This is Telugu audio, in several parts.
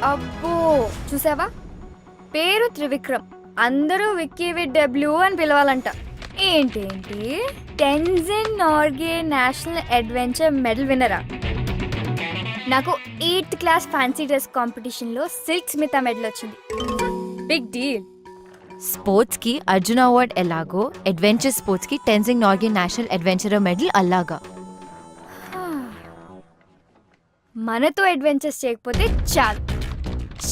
అబ్బో చూసావా, పేరు త్రివిక్రమ్, అందరూ విక్కీ విత్ డబ్ల్యూ అని పిలవాలంట. ఏంటేంటి Tenzing Norgay national adventure medal విన్నరా? నాకు 8th క్లాస్ ఫ్యాన్సీ డ్రెస్ కాంపిటీషన్లో సిల్క్ స్మిత మెడల్ వచ్చింది. Big deal. స్పోర్ట్స్ కి అర్జున అవార్డ్ ఎలాగో అడ్వెంచర్ స్పోర్ట్స్ కి Tenzing Norgay national adventure medal అలాగా. మనతో అడ్వెంచర్స్ చేయకపోతే చాలు.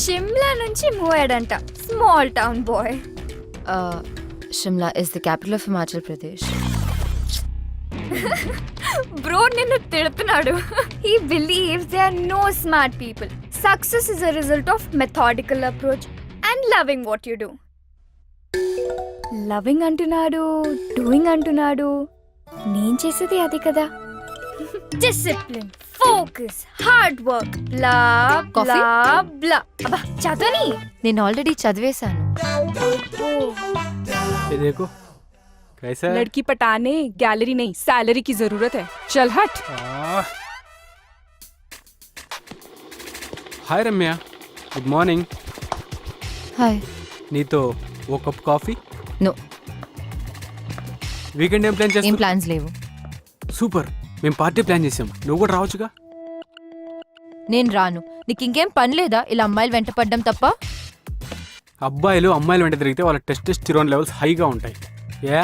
షిమ్లా నుంచి మూవ్ అయ్యాడంట, small town boy. Shimla is the capital of Himachal Pradesh. Bro నిన్ను తిడుతున్నాడు. He believes there are no smart people. Success is a result of methodical approach and loving what you do. Loving అంటున్నాడు, డూయింగ్ అంటున్నాడు. నేను చేసేది అది కదా. డిసిప్లిన్, ఫోకస్, హార్డ్ వర్క్, బ్లా బ్లా బ్లా. అబ్బా చదవని. నేను ఆల్రెడీ చదివేశాను. ये देखो कैसा है? लड़की पटाने गैलरी नहीं सैलरी की जरूरत है. चल हट. हाय रम्या, गुड మార్నింగ్. హాయ్. నీతో ఓ కప్ కాఫీ? నో, వీకెండ్ ఏం ప్లాన్ ఏం చేస్తావు? ప్లాన్స్ లేవు. సూపర్, మేము పార్టీ ప్లాన్ చేసాం, నువ్వు కూడా రావచ్చుగా. నేను రాను. నీకు ఇంకేం పని లేదా ఇలా అమ్మాయిలు వెంట పడ్డం తప్ప? అబ్బాయిలు అమ్మాయిలు వెంట తిరిగితే వాళ్ళ టెస్టోస్టెరాన్ లెవెల్స్ హైగా ఉంటాయి. ఏ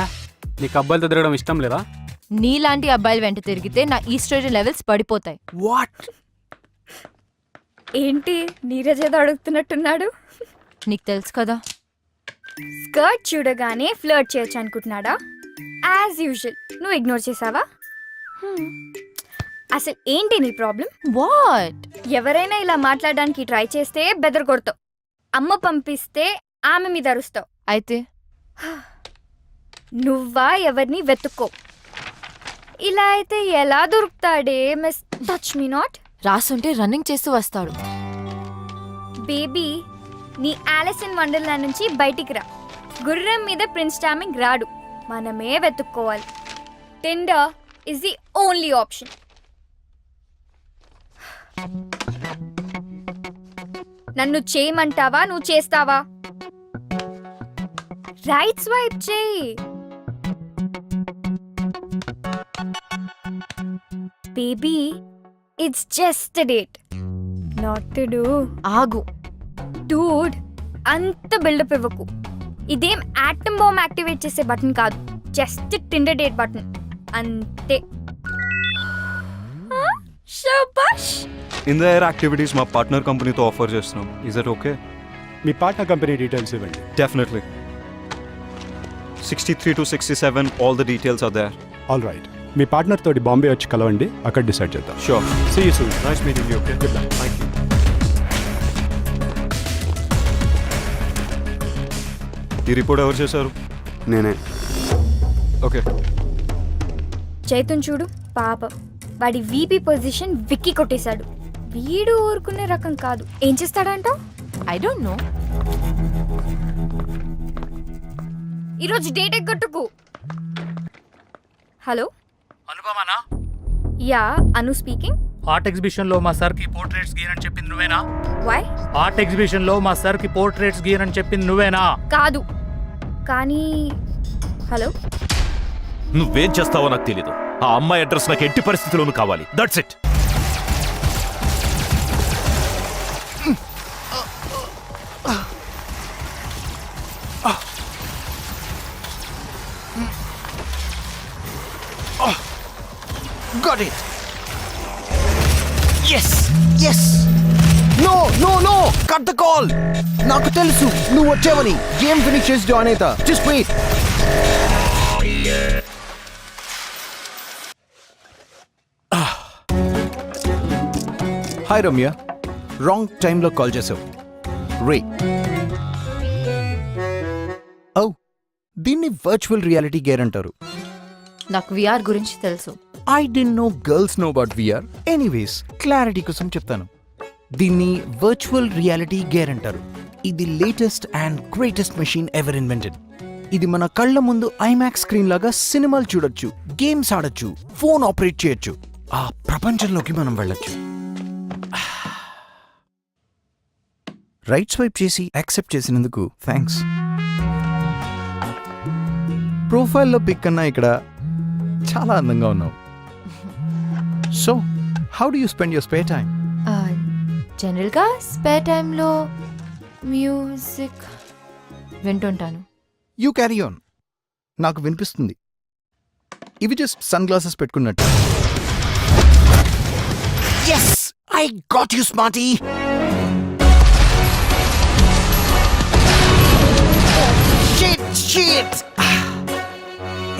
నీకు అబ్బాయిలతో తిరగడం ఇష్టం లేదా? నీలాంటి అబ్బాయిలు వెంట తిరిగితే నా ఈస్ట్రోజన్ లెవెల్స్ పడిపోతాయి. వాట్? ఏంటి నీరజ్ ఏదో అడుగుతున్నట్టున్నాడు. నీకు తెలుసు కదా. స్కర్ట్ చూడగానే ఫ్లర్ట్ చేయొచ్చు అనుకుంటున్నాడా? యాజ్ యూజువల్ నువ్వు ఇగ్నోర్ చేసావా? అసలు ఏంటి నీ ప్రాబ్లం? వాట్? ఎవరైనా ఇలా మాట్లాడడానికి ట్రై చేస్తే బెదర్ కొడతావు. అమ్మ పంపిస్తే ఆమె మీద అరుస్తావు. అయితే నువ్వా ఎవరిని వెతుక్కో. ఇలా అయితే ఎలా దొరుకుతాడే మిస్ టచ్ మీ నాట్? రాసుంటే రన్నింగ్ చేస్తూ వస్తాడు. బేబీ, నీ ఆలిస్ ఇన్ వండర్లాండ్ నుంచి బయటికి రా. గుర్రం మీద ప్రిన్స్ చార్మింగ్ రాడు, మనమే వెతుక్కోవాలి. Tinder is the only option. నన్ను చేయమంటావా, నువ్వు చేస్తావా? రైట్ స్వైప్ చేయి. Baby, it's just date, not to do. ఆగు. డూడ్, అంత బిల్డప్ ఇవ్వకు. ఇదేం ఆటమ్ బాంబ్ యాక్టివేట్ చేసే బటన్ కాదు, జస్ట్ టిండర్ డేట్ బటన్ అంతే. శబాష్. ఇన్ ద ఎయిర్ యాక్టివిటీస్ మా పార్ట్నర్ కంపెనీతో ఆఫర్ చేస్తున్నాం. Is that okay? మీ పార్ట్నర్ కంపెనీ డీటెయిల్స్ ఇవ్వండి. Definitely. 63 to 67 all the details are there. All right, me partner తోటి బాంబే వచ్చి కలవండి, అక్కడ డిసైడ్ చేద్దాం. Sure. See you soon. Nice meeting you. Okay, good luck. Thank you. ఈ రిపోర్ట్ ఎవరు చేశారు? నేనే. ఓకే. చైతన్ చూడు పాపం, వాడి వీపీ పొజిషన్ విక్కీ కొట్టేశాడు. వీడు ఊరుకునే రకం కాదు. ఏం చేస్తాడంట? I don't know. ఈరోజు డేట్ ఎగ్గొట్టుకు. హలో అనుపమానా? యా, అను స్పీకింగ్. ఆర్ట్ ఎగ్జిబిషన్ లో మా సార్ కి పోర్ట్రేట్స్ గీయనని చెప్పింది నువ్వేనా? వై? ఆర్ట్ ఎగ్జిబిషన్ లో మా సార్ కి పోర్ట్రేట్స్ గీయనని చెప్పింది నువ్వేనా? కాదు, కానీ హలో. నువ్వేం చేస్తావో నాకు తెలీదు. ఆ అమ్మాయి అడ్రస్ నాకు ఎట్టి పరిస్థితుల్లోనూ కావాలి. That's it. Got it. Yes. Yes. No, no, no. Cut the call. నాకు తెలుసు నువ్వు వచ్చావని. గేమ్ ఫినిష్ చేసి జాయిన్ అవుతా. Just wait. Hi Ramya, wrong టైంలో కాల్ చేసావు. రే, ఓ దీన్ని వర్చువల్ రియాలిటీ గేర్ అంటారు. నాకు విఆర్ గురించి తెలుసు. I don't know girls know about VR. Anyways, clarity కోసం చెప్తాను. దీన్ని వర్చువల్ రియాలిటీ గేర్ అంటారు. ఇది latest and greatest machine ever invented. ఇది మన కళ్ళ ముందు ఐమాక్స్ స్క్రీన్ లాగా సినిమాలు చూడొచ్చు, గేమ్స్ ఆడొచ్చు, ఫోన్ ఆపరేట్ చేయొచ్చు. ఆ ప్రపంచంలోకి మనం వెళ్ళొచ్చు. రైట్ స్వైప్ చేసి యాక్సెప్ట్ చేసినందుకు థ్యాంక్స్. ప్రొఫైల్లో పిక్ కన్నా ఇక్కడ చాలా అందంగా ఉన్నావు. So how do you spend your spare time? జనరల్గా స్పేర్ టైంలో మ్యూజిక్ వింటుంటాను. You carry on. నాకు వినిపిస్తుంది. ఇవి జస్ట్ సన్ గ్లాసెస్ పెట్టుకున్నట్టు. Yes, I got you smarty.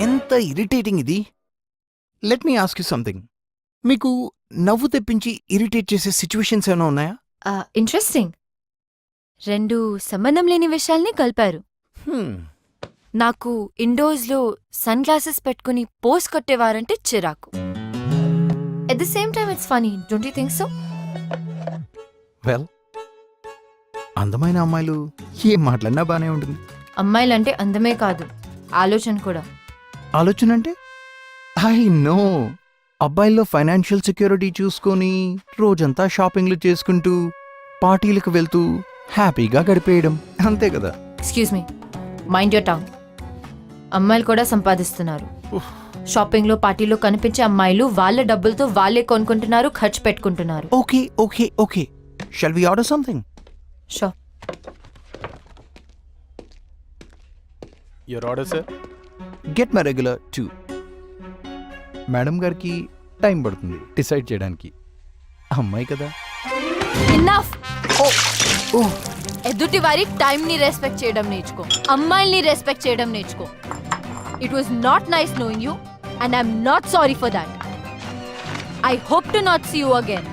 ఎంత ఇరిటేటింగ్ ఇది. Let me ask you something. మీకు నవ్వు తెప్పించి ఇరిటేట్ చేసే సిచ్యువేషన్స్ ఏమైనా ఉన్నాయా? ఇంట్రెస్టింగ్. 2 సంబంధం లేని విషయాల్ని కలిపారు. నాకు ఇండోర్స్లో సన్ గ్లాసెస్ పెట్టుకుని పోస్ కొట్టేవారంటే చిరాకు. At the same time it's funny, don't you think so? Well, అందమైన అమ్మాయిలు ఏం మాట్లాడినా బానే ఉంటుంది. అమ్మాయిలంటే అందమే కాదు, ఆలోచన కూడా. ఆలోచన అంటే ఐ నో. అబ్బాయిల్లో ఫైనాన్షియల్ సెక్యూరిటీ చూసుకొని రోజంతా షాపింగ్లు చేసుకుంటూ పార్టీలకు వెళ్తూ హ్యాపీగా గడిపేయడం, అంతే కదా. Excuse me, mind your tongue. అమ్మాయిలు కూడా సంపాదిస్తున్నారు. షాపింగ్లో పార్టీలో కనిపించే అమ్మాయిలు వాళ్ళ డబ్బులతో వాళ్ళే కొనుక్కుంటున్నారు, ఖర్చు పెట్టుకుంటున్నారు. Okay okay okay, shall we order something? Show. Your order sir. Get my regular 2. Madam గారికి టైం పడుతుంది డిసైడ్ చేయడానికి. అమ్మాయి కదా. ఇన్నఫ్. ఎదుటి వారి టైం ని రెస్పెక్ట్ చేయడం నేర్చుకో, అమ్మాయిల్ని రెస్పెక్ట్ చేయడం నేర్చుకో. It was not nice knowing you and I'm not sorry for that. I hope to not see you again.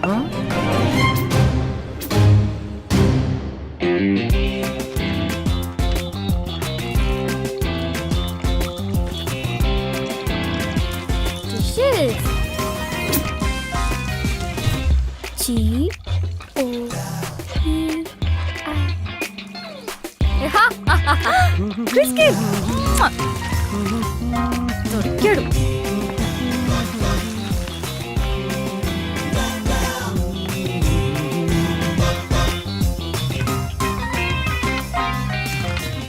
Dishes. Crispy. దొరికాడు.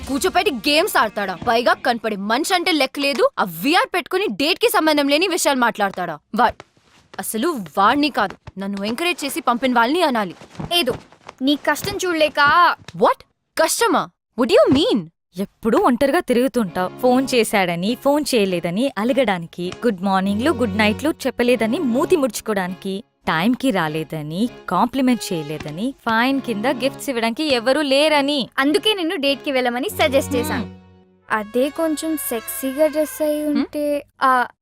కూర్చోపెట్టి గేమ్స్ ఆడతాడా? పైగా కనపడే మనిషి అంటే లెక్క లేదు. ఆ విఆర్ పెట్టుకుని డేట్ కి సంబంధం లేని విషయాలు మాట్లాడతాడా? అసలు వాడిని కాదు, నన్ను ఎంకరేజ్ చేసి పంపిన వాళ్ళని అనాలి. ఏదో నీ కష్టం చూడలేక. వాట్ కష్టమా? Would you mean? ఎప్పుడూ ఒంటరిగా తిరుగుతుంటావు. ఫోన్ చేశాడని, ఫోన్ చేయలేదని అలగడానికి, గుడ్ మార్నింగ్లు గుడ్ నైట్లు చెప్పలేదని మూతి ముడుచుకోవడానికి, టైంకి రాలేదని కాంప్లిమెంట్ చేయలేదని, ఫైన్ కింద గిఫ్ట్స్ ఇవ్వడానికి ఎవరూ లేరని. అందుకే నిన్ను డేట్ కి వెళ్ళమని సజెస్ట్ చేశాను. అదే కొంచెం సెక్సీగా డ్రెస్ అయి ఉంటే,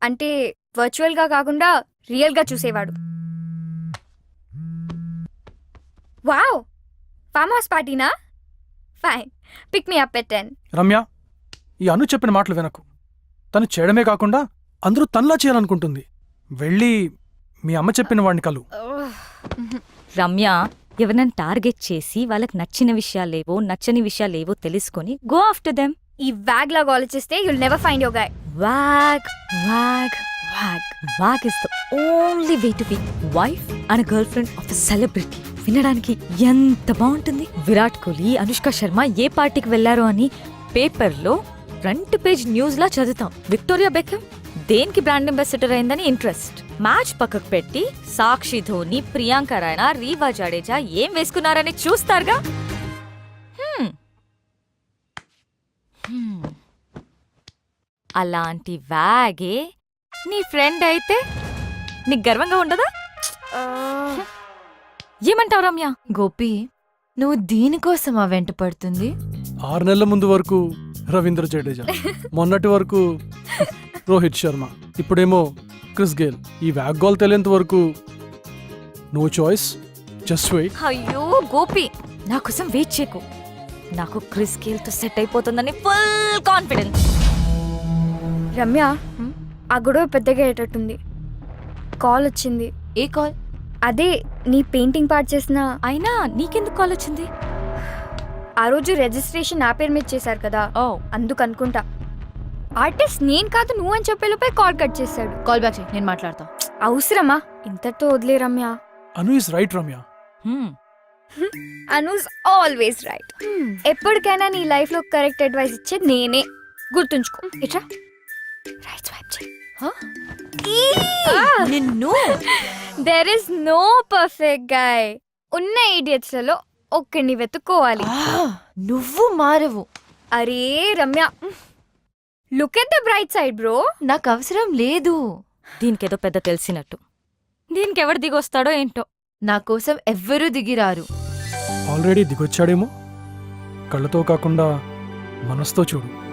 అంటే వర్చువల్ గా కాకుండా రియల్ గా చూసేవాడు. వావ్, ఫామ్ హౌస్ పార్టీనా? Fine, pick me up at 10. Ramya, ఈ అను చెప్పిన మాటలు వినకు. తను చేయడమే కాకుండా అందరూ తనలా చేయాలనుకుంటుంది. వెళ్ళి మీ అమ్మ చెప్పిన వాడిని కలు. రమ్య, ఎవరినైనా టార్గెట్ చేసి వాళ్ళకి నచ్చిన విషయాలేవో నచ్చని విషయాలేవో తెలుసుకొని గో ఆఫ్టర్ దెమ్. ఈ వ్యాగ్ లాగా ఆలోచిస్తే you'll never find your guy. Wag wag wag wag is the only way to be wife and girlfriend of a celebrity. వినడానికి ఎంత బాగుంటుంది. విరాట్ కోహ్లీ, అనుష్క శర్మ ఏ పార్టీకి వెళ్లారో అని పేపర్లో ఫ్రంట్ పేజ్ న్యూస్ లా చదువుతాం. విక్టోరియా బెకమ్ దేనికి బ్రాండ్ అంబాసిడర్ అయిందని ఇంట్రెస్ట్. మ్యాచ్ పక్కకు పెట్టి సాక్షి ధోని, ప్రియాంక రాయనా, రీవా జడేజా ఏం వేసుకున్నారని చూస్తారుగా. అలాంటి వ్యాగే నీ ఫ్రెండ్ అయితే నీకు గర్వంగా ఉండదా? ఏమంటావు రమ్య? గోపి, నువ్వు దీనికోసమా వెంట పడుతుంది? 6 నెలల ముందు వరకు రవీంద్ర జడేజా, మొన్నటి వరకు రోహిత్ శర్మ, ఇప్పుడేమో క్రిస్ గేల్. ఈ వ్యాగ్ గోల్ తెలియంత వరకు నో చాయిస్, జస్ట్ వెయిట్. అయ్యో గోపి, నా కోసం వెయిట్ చేయకు. నాకు క్రిస్ గేల్ తో సెట్ అయిపోతుందని ఫుల్ కాన్ఫిడెన్స్. రమ్య, ఆ గొడవ పెద్దగా అయ్యేటట్టుంది. కాల్ వచ్చింది. ఏ కాల్? అదే నీ పెయింటింగ్ పార్ట్ చేసిన. అయినా నీకెందుకు కాల్ వచ్చింది? ఆ రోజు రిజిస్ట్రేషన్ నా పేరు మీద చేశారు కదా, అందుకు అనుకుంటా. ఆర్టిస్ట్ నేను కాదు నువ్వు అని చెప్పేలోపే కాల్ కట్ చేశాడు. కాల్ బ్యాక్ చేయి, నేను మాట్లాడతా. అవసరమా? ఇంతటితో వదిలే Ramya. Anu is right Ramya. Anu's always right. ఎప్పటికైనా నీ లైఫ్ లో కరెక్ట్ అడ్వైస్ ఇచ్చేది నేనే, గుర్తుంచుకో. ఇట్రా రైట్ స్వైప్ చేయి. నిన్ను there is no perfect guy. ఉన్న idiots లలో ఒక్కడిని వెతుక్కోవాలి. నువ్వు మారవు. అరే Ramya, look at the bright side bro. నాకు అవసరం లేదు. దీనికేదో పెద్ద తెలిసినట్టు. దీనికి ఎవరు దిగొస్తాడో ఏంటో. నా కోసం ఎవ్వరూ దిగిరారు. ఆల్రెడీ దిగొచ్చాడేమో. కళ్ళతో కాకుండా మనసుతో చూడు.